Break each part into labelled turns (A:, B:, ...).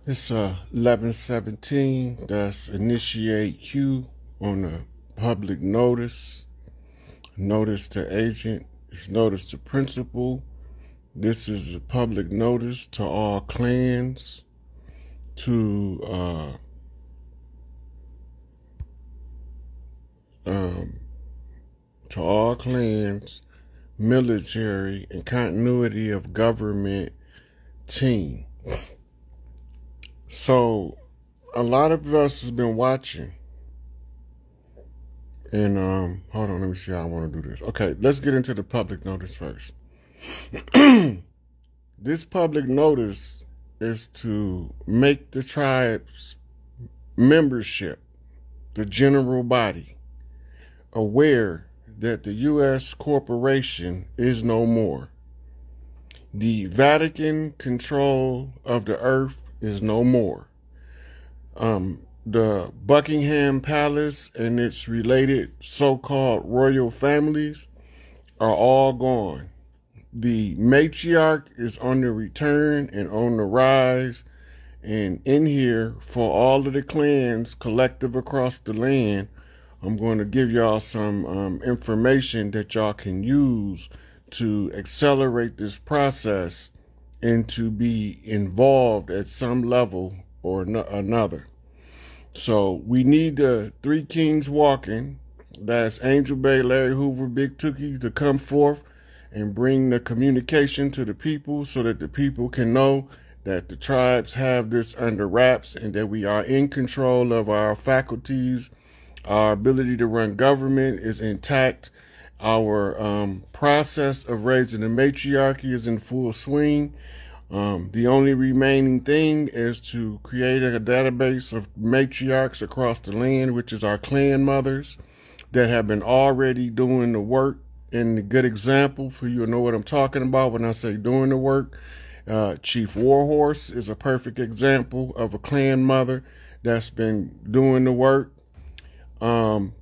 A: It's 11:17. That's initiate Q on the public notice. Notice to agent. It's notice to principal. This is a public notice to all clans, to um, to all clans, military, and continuity of government team. So a lot of us has been watching. And hold on, let me see how I want to do this. Okay, let's get into the public notice first. This public notice is to make the tribe's membership, the general body, aware that the U.S. corporation is no more. The Vatican control of the earth is no more. The Buckingham Palace and its related so-called royal families are all gone. The matriarch is on the return and on the rise. And in here, for all of the clans collective across the land, I'm going to give y'all some information that y'all can use to accelerate this process and to be involved at some level or another. So we need the three kings walking. That's Angel Bay, Larry Hoover, Big Tookie to come forth and bring the communication to the people so that the people can know that the tribes have this under wraps and that we are in control of our faculties. Our ability to run government is intact. Our process of raising the matriarchy is in full swing. The only remaining thing is to create a database of matriarchs across the land, which is our clan mothers that have been already doing the work. And a good example for you to know what I'm talking about when I say doing the work, Chief Warhorse is a perfect example of a clan mother that's been doing the work.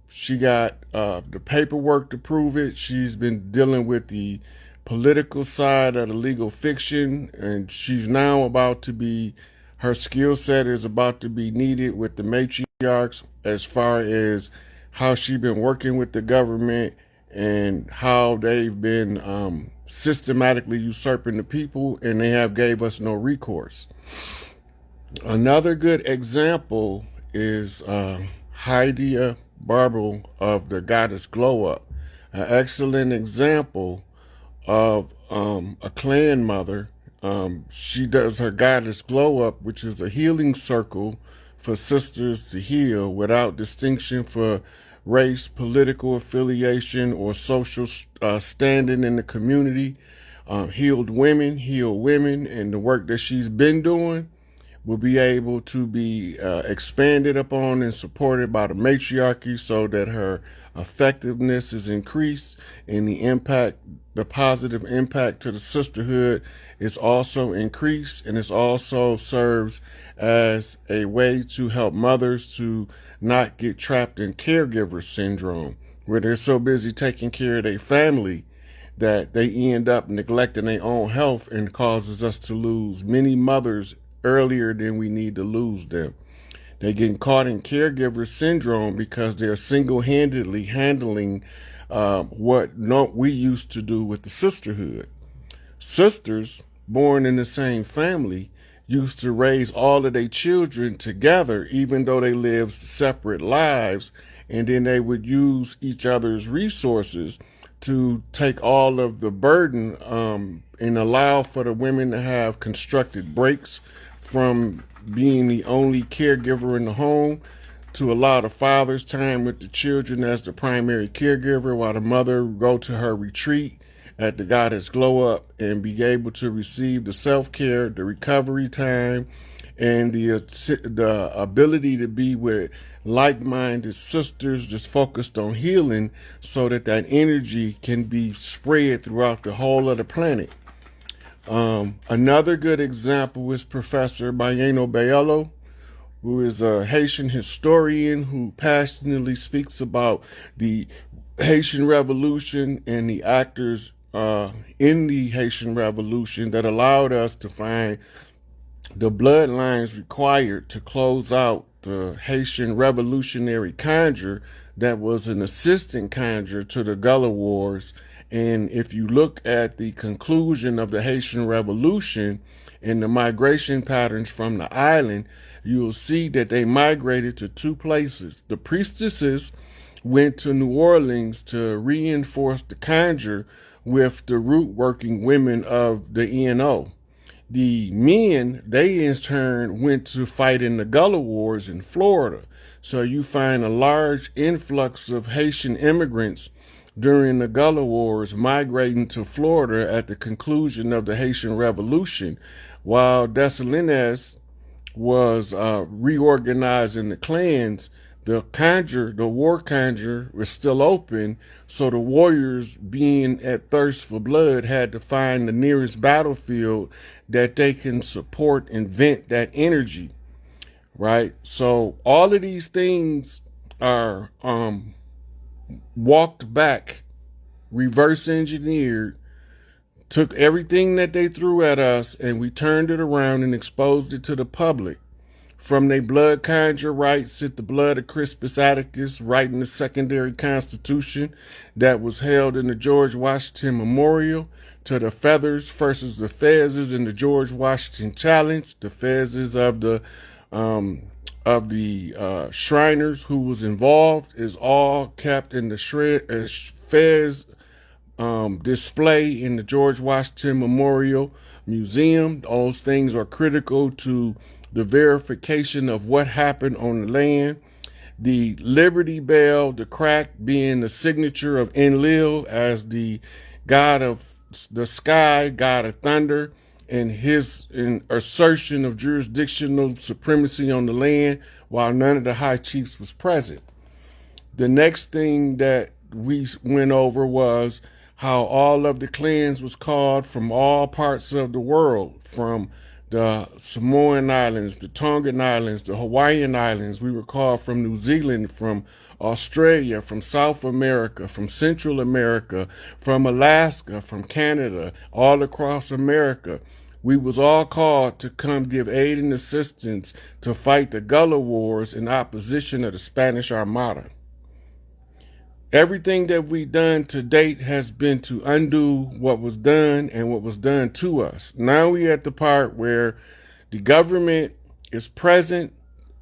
A: She got the paperwork to prove it. She's been dealing with the political side of the legal fiction, and she's now about to be, her skill set is about to be needed with the matriarchs as far as how she's been working with the government and how they've been systematically usurping the people, and they have gave us no recourse. Another good example is Hydia Barble of the Goddess Glow Up, an excellent example of a clan mother. She does her Goddess Glow Up, which is a healing circle for sisters to heal without distinction for race, political affiliation, or social standing in the community. Healed women heal women, and the work that she's been doing will be able to be expanded upon and supported by the matriarchy so that her effectiveness is increased and the positive impact to the sisterhood is also increased, and it also serves as a way to help mothers to not get trapped in caregiver syndrome, where they're so busy taking care of their family that they end up neglecting their own health and causes us to lose many mothers earlier than we need to lose them. They're getting caught in caregiver syndrome because they're single-handedly handling what we used to do with the sisterhood. Sisters born in the same family used to raise all of their children together, even though they lived separate lives, and then they would use each other's resources to take all of the burden and allow for the women to have constructed breaks from being the only caregiver in the home to allow the father's time with the children as the primary caregiver while the mother go to her retreat at the Goddess Glow Up and be able to receive the self-care, the recovery time, and the ability to be with like-minded sisters just focused on healing so that that energy can be spread throughout the whole of the planet. Another good example is Professor Bayeno Bayello, who is a Haitian historian who passionately speaks about the Haitian Revolution and the actors in the Haitian Revolution that allowed us to find the bloodlines required to close out the Haitian revolutionary conjure that was an assistant conjure to the Gullah Wars. And if you look at the conclusion of the Haitian Revolution and the migration patterns from the island, you'll see that they migrated to two places. The priestesses went to New Orleans to reinforce the conjure with the root working women of the ENO. The men, they in turn went to fight in the Gullah Wars in Florida. So you find a large influx of Haitian immigrants during the Gullah Wars migrating to Florida at the conclusion of the Haitian Revolution, while Dessalines was reorganizing the clans. The war conjure was still open, so the warriors, being at thirst for blood, had to find the nearest battlefield that they can support and vent that energy, right? So all of these things are walked back, reverse engineered, took everything that they threw at us, and we turned it around and exposed it to the public. From their blood conjure rights at the blood of Crispus Attucks, writing the secondary constitution that was held in the George Washington Memorial, to the feathers versus the fezzes in the George Washington Challenge, the fezzes of the Shriners who was involved, is all kept in the fez display in the George Washington Memorial Museum. Those things are critical to the verification of what happened on the land. The Liberty Bell, the crack, being the signature of Enlil as the god of the sky, god of thunder, and his assertion of jurisdictional supremacy on the land while none of the high chiefs was present. The next thing that we went over was how all of the clans was called from all parts of the world, from the Samoan Islands, the Tongan Islands, the Hawaiian Islands. We were called from New Zealand, from Australia, from South America, from Central America, from Alaska, from Canada, all across America. We was all called to come give aid and assistance to fight the Gullah Wars in opposition of the Spanish Armada. Everything that we've done to date has been to undo what was done and what was done to us. Now we're at the part where the government is present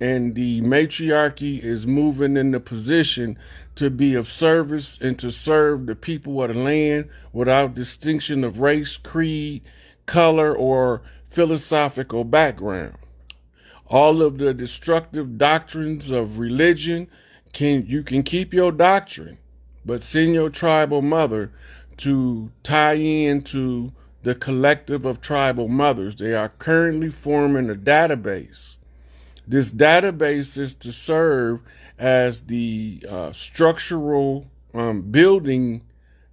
A: and the matriarchy is moving in the position to be of service and to serve the people of the land without distinction of race, creed, color, or philosophical background. All of the destructive doctrines of religion, you can keep your doctrine, but send your tribal mother to tie into the collective of tribal mothers. They are currently forming a database. This database is to serve as the structural building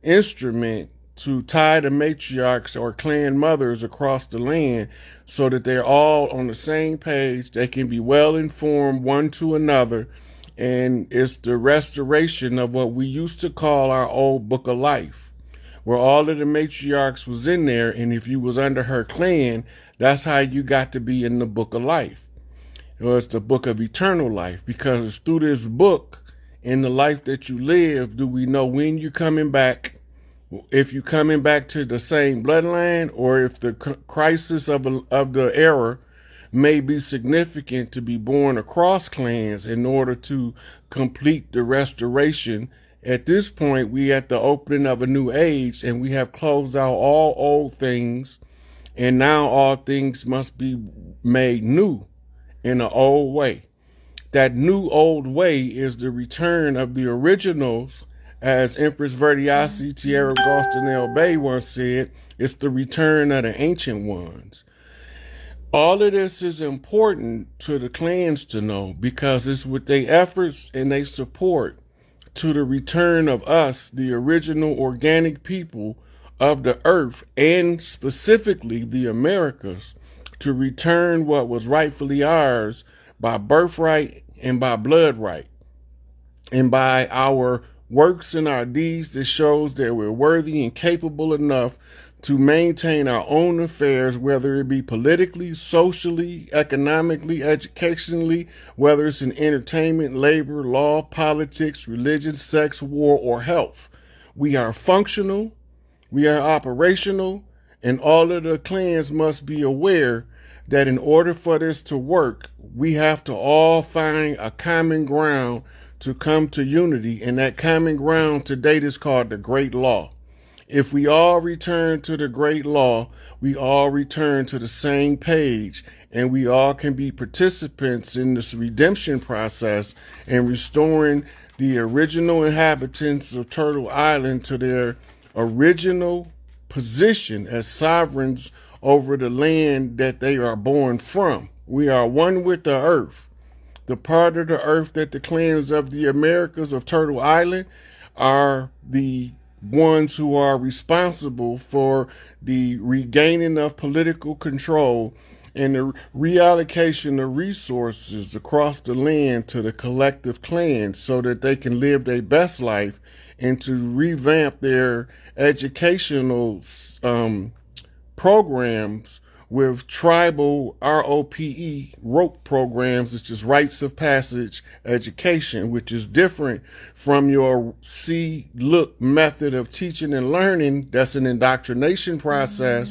A: instrument to tie the matriarchs or clan mothers across the land so that they're all on the same page. They can be well informed one to another. And it's the restoration of what we used to call our old book of life, where all of the matriarchs was in there. And if you was under her clan, that's how you got to be in the book of life. It's the book of eternal life, because it's through this book, in the life that you live, do we know when you're coming back, if you're coming back to the same bloodline, or if the crisis of the era may be significant to be born across clans in order to complete the restoration. At this point, we at the opening of a new age, and we have closed out all old things, and now all things must be made new in an old way. That new old way is the return of the originals, as Empress Verdiasi Tierra Gostinel Bay once said. It's the return of the ancient ones. All of this is important to the clans to know, because it's with their efforts and their support to the return of us, the original organic people of the earth, and specifically the Americas, to return what was rightfully ours by birthright and by blood right, and by our works and our deeds that shows that we're worthy and capable enough to maintain our own affairs, whether it be politically, socially, economically, educationally, whether it's in entertainment, labor, law, politics, religion, sex, war, or health. We are functional, we are operational, and all of the clans must be aware that in order for this to work, we have to all find a common ground to come to unity. And that common ground to date is called the Great Law. If we all return to the Great Law, we all return to the same page, and we all can be participants in this redemption process and restoring the original inhabitants of Turtle Island to their original position as sovereigns over the land that they are born from. We are one with the earth. The part of the earth that the clans of the Americas of Turtle Island are the ones who are responsible for the regaining of political control and the reallocation of resources across the land to the collective clans so that they can live their best life and to revamp their educational programs with tribal rope programs, which is rites of passage education, which is different from your see-look method of teaching and learning. That's an indoctrination process.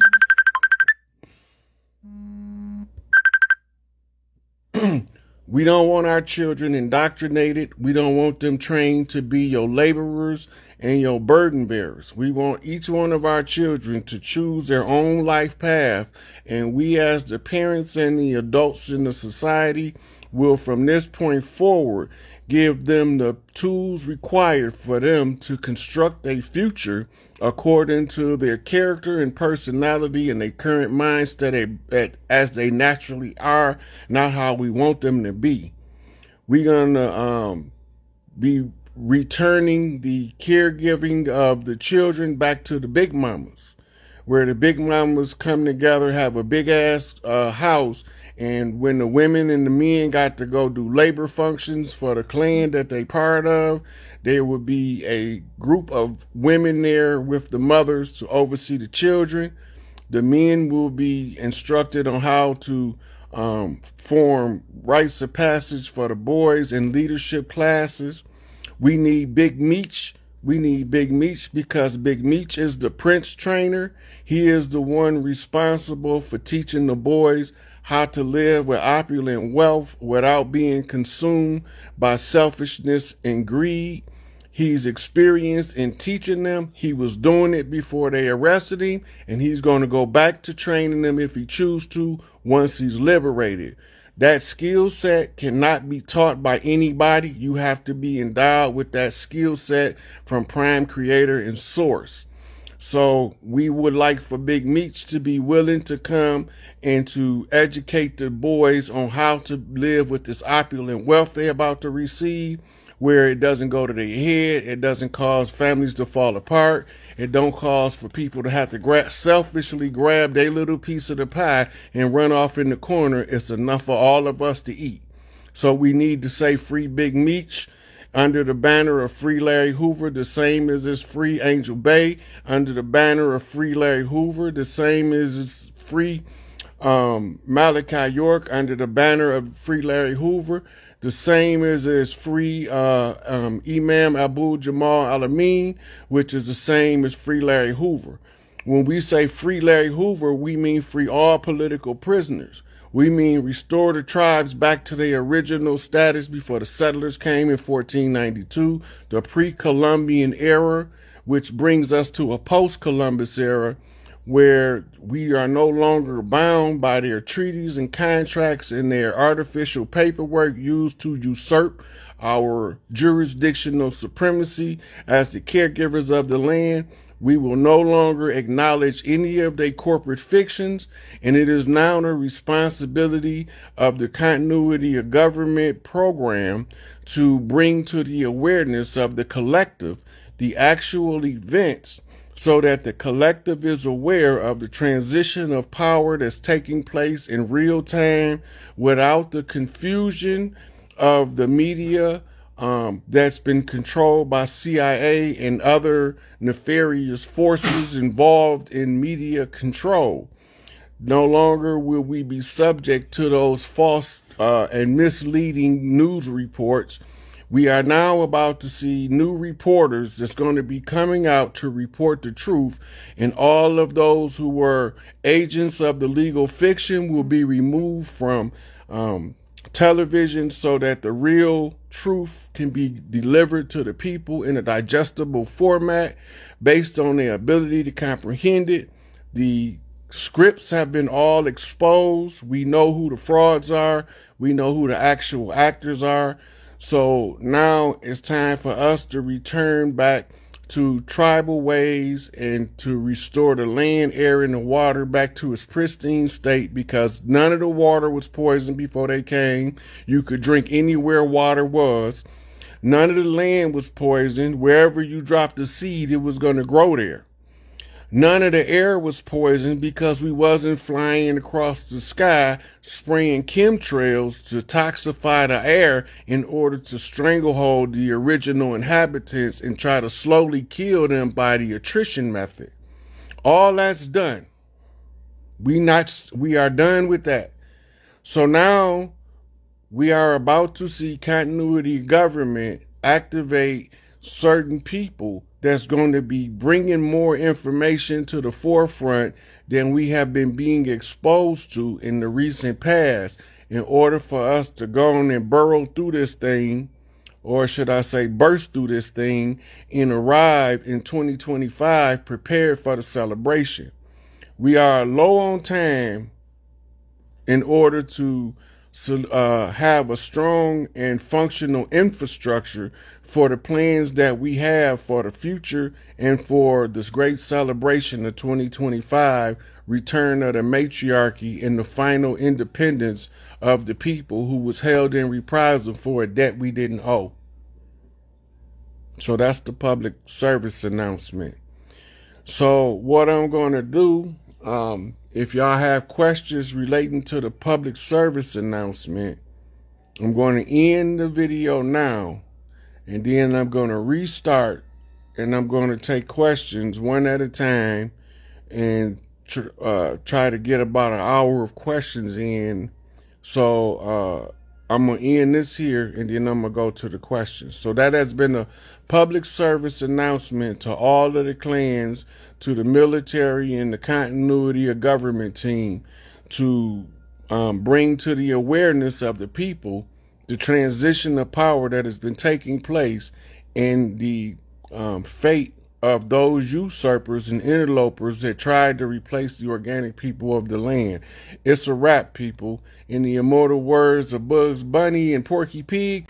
A: We don't want our children indoctrinated. We don't want them trained to be your laborers and your burden bearers. We want each one of our children to choose their own life path. And we, as the parents and the adults in the society, will from this point forward give them the tools required for them to construct a future according to their character and personality and their current mindset as they naturally are, not how we want them to be. We're going to be returning the caregiving of the children back to the big mamas, where the big mamas come together, have a big ass house, and when the women and the men got to go do labor functions for the clan that they part of, there would be a group of women there with the mothers to oversee the children. The men will be instructed on how to form rites of passage for the boys in leadership classes. We need Big Meech. We need Big Meech because Big Meech is the prince trainer. He is the one responsible for teaching the boys how to live with opulent wealth without being consumed by selfishness and greed. He's experienced in teaching them. He was doing it before they arrested him, and he's going to go back to training them if he chooses to once he's liberated. That skill set cannot be taught by anybody. You have to be endowed with that skill set from Prime Creator and Source. So we would like for Big Meech to be willing to come and to educate the boys on how to live with this opulent wealth they're about to receive, where it doesn't go to their head. It doesn't cause families to fall apart. It don't cause for people to have to selfishly grab their little piece of the pie and run off in the corner. It's enough for all of us to eat. So we need to say free Big Meech under the banner of Free Larry Hoover, the same as is Free Angel Bay. Under the banner of Free Larry Hoover, the same as is Free Malachi York. Under the banner of Free Larry Hoover, the same as Free Imam Abu Jamal Al-Amin, which is the same as Free Larry Hoover. When we say Free Larry Hoover, we mean free all political prisoners. We mean restore the tribes back to their original status before the settlers came in 1492, the pre-Columbian era, which brings us to a post-Columbus era, where we are no longer bound by their treaties and contracts and their artificial paperwork used to usurp our jurisdictional supremacy as the caregivers of the land. We will no longer acknowledge any of their corporate fictions, and it is now the responsibility of the continuity of government program to bring to the awareness of the collective the actual events so that the collective is aware of the transition of power that's taking place in real time without the confusion of the media that's been controlled by CIA and other nefarious forces involved in media control. No longer will we be subject to those false and misleading news reports. We are now about to see new reporters that's going to be coming out to report the truth, and all of those who were agents of the legal fiction will be removed from television so that the real truth can be delivered to the people in a digestible format based on their ability to comprehend it. The scripts have been all exposed. We know who the frauds are. We know who the actual actors are. So now it's time for us to return back to tribal ways and to restore the land, air, and the water back to its pristine state, because none of the water was poisoned before they came. You could drink anywhere water was. None of the land was poisoned. Wherever you dropped the seed, it was going to grow there. None of the air was poisoned because we wasn't flying across the sky spraying chemtrails to toxify the air in order to stranglehold the original inhabitants and try to slowly kill them by the attrition method. All that's done. We are done with that. So now we are about to see continuity government activate certain people that's going to be bringing more information to the forefront than we have been being exposed to in the recent past, in order for us to go on and burrow through this thing, or should I say burst through this thing, and arrive in 2025 prepared for the celebration. We are low on time in order to have a strong and functional infrastructure for the plans that we have for the future and for this great celebration of 2025, return of the matriarchy and the final independence of the people who was held in reprisal for a debt we didn't owe. So that's the public service announcement. So what I'm going to do, if y'all have questions relating to the public service announcement, I'm going to end the video now, and then I'm going to restart, and I'm going to take questions one at a time and try to get about an hour of questions in. So I'm going to end this here, and then I'm going to go to the questions. So that has been a public service announcement to all of the clans, to the military and the continuity of government team, to bring to the awareness of the people the transition of power that has been taking place and the fate of those usurpers and interlopers that tried to replace the organic people of the land. It's a wrap, people. In the immortal words of Bugs Bunny and Porky Pig,